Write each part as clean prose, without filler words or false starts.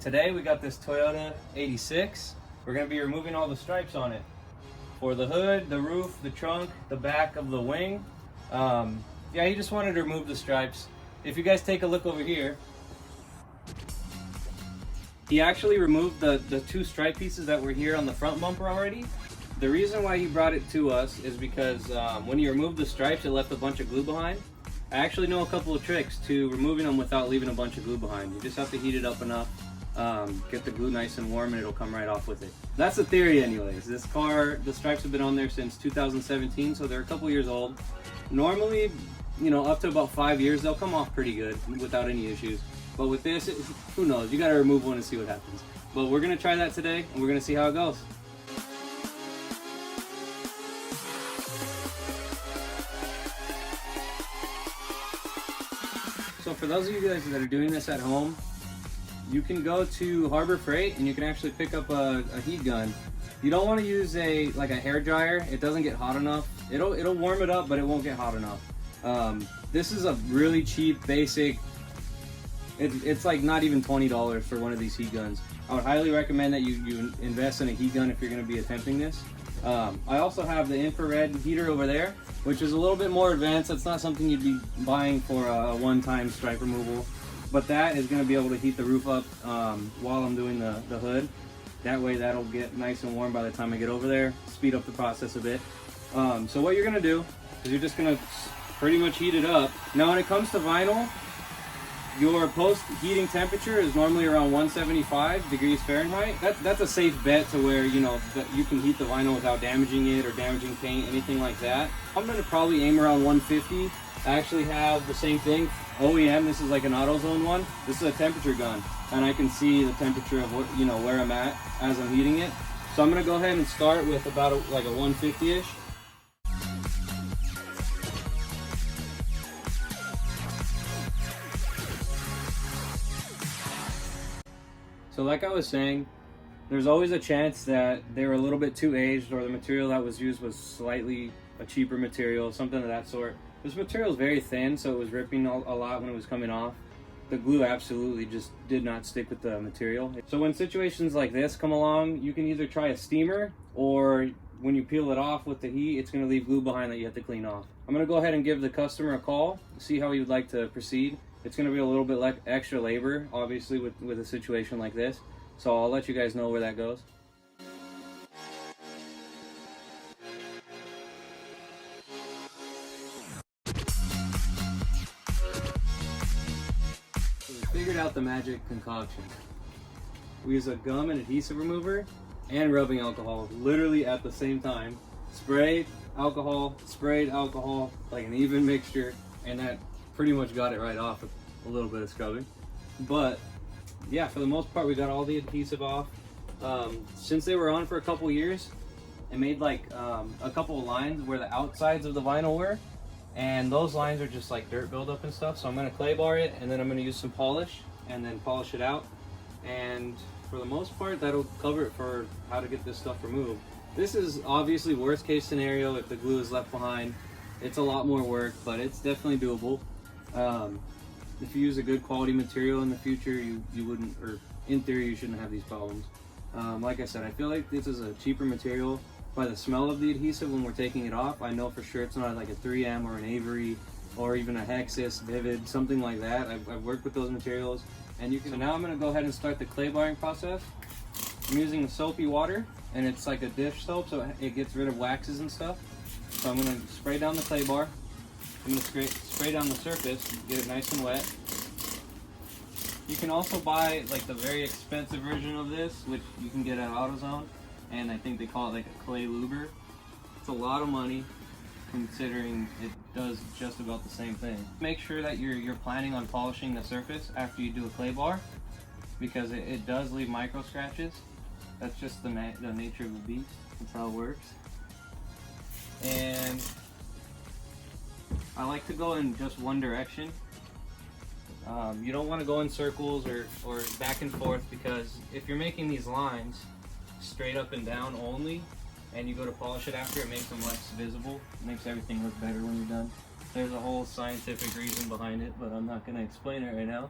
Today we got this Toyota 86. We're going to be removing all the stripes on it. For the hood, the roof, the trunk, the back of the wing. Yeah, he just wanted to remove the stripes. If you guys take a look over here, he actually removed the two stripe pieces that were here on the front bumper already. The reason why he brought it to us is because when you remove the stripes, it left a bunch of glue behind. I actually know a couple of tricks to removing them without leaving a bunch of glue behind. You just have to heat it up enough, get the glue nice and warm, and it'll come right off with it. That's the theory anyways. This car, the stripes have been on there since 2017, so they're a couple years old. Normally, you know, up to about 5 years, they'll come off pretty good without any issues. But with this, who knows? You gotta remove one and see what happens. But we're gonna try that today, and we're gonna see how it goes. So for those of you guys that are doing this at home, you can go to Harbor Freight and you can actually pick up a heat gun. You don't want to use a hair dryer. It doesn't get hot enough. It'll warm it up, but it won't get hot enough. This is a really cheap, basic. It's like not even $20 for one of these heat guns. I would highly recommend that you invest in a heat gun if you're going to be attempting this. I also have the infrared heater over there, which is a little bit more advanced. It's not something you'd be buying for a one-time stripe removal, but that is going to be able to heat the roof up while I'm doing the hood. That way that'll get nice and warm by the time I get over there, speed up the process a bit. So what you're going to do is you're just going to pretty much heat it up. Now when it comes to vinyl, your post-heating temperature is normally around 175 degrees Fahrenheit. That's a safe bet to where, you know, that you can heat the vinyl without damaging it or damaging paint, anything like that. I'm gonna probably aim around 150. I actually have the same thing, OEM, this is like an AutoZone one. This is a temperature gun, and I can see the temperature of what, you know, where I'm at as I'm heating it. So I'm gonna go ahead and start with about like a 150-ish. So like I was saying, there's always a chance that they were a little bit too aged or the material that was used was slightly a cheaper material, something of that sort. This material is very thin, so it was ripping a lot when it was coming off. The glue absolutely just did not stick with the material. So when situations like this come along, you can either try a steamer, or when you peel it off with the heat, it's going to leave glue behind that you have to clean off. I'm going to go ahead and give the customer a call to see how he would like to proceed. It's going to be a little bit extra labor, obviously, with a situation like this. So I'll let you guys know where that goes. So we figured out the magic concoction. We use a gum and adhesive remover and rubbing alcohol literally at the same time. Sprayed alcohol, like an even mixture, and that pretty much got it right off with a little bit of scrubbing. But yeah, for the most part we got all the adhesive off. Since they were on for a couple years, it made like a couple of lines where the outsides of the vinyl were, and those lines are just like dirt buildup and stuff. So I'm going to clay bar it, and then I'm going to use some polish and then polish it out, and for the most part that'll cover it for how to get this stuff removed. This is obviously worst case scenario if the glue is left behind. It's a lot more work, but it's definitely doable. If you use a good quality material in the future, you wouldn't, or in theory, you shouldn't have these problems. Like I said, I feel like this is a cheaper material. By the smell of the adhesive when we're taking it off, I know for sure it's not like a 3M or an Avery or even a Hexus, Vivid, something like that. I've worked with those materials, and you can. So now I'm going to go ahead and start the clay barring process. I'm using the soapy water, and it's like a dish soap, so it gets rid of waxes and stuff. So I'm going to spray down the clay bar. I'm going to spray down the surface, get it nice and wet. You can also buy like the very expensive version of this, which you can get at AutoZone, and I think they call it like a clay luber. It's a lot of money considering it does just about the same thing. Make sure that you're planning on polishing the surface after you do a clay bar, because it does leave micro scratches. That's just the nature of the beast. That's how it works. And I like to go in just one direction. You don't want to go in circles or back and forth, because if you're making these lines straight up and down only, and you go to polish it after, it makes them less visible. It makes everything look better when you're done. There's a whole scientific reason behind it, but I'm not going to explain it right now.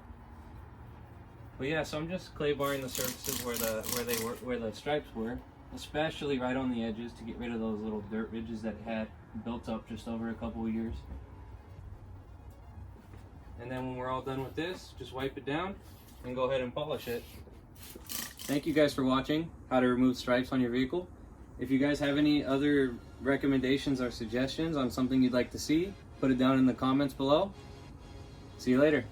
But yeah, so I'm just clay barring the surfaces where the stripes were, especially right on the edges to get rid of those little dirt ridges that had built up just over a couple of years. And then when we're all done with this, just wipe it down and go ahead and polish it. Thank you guys for watching how to remove stripes on your vehicle. If you guys have any other recommendations or suggestions on something you'd like to see, put it down in the comments below. See you later.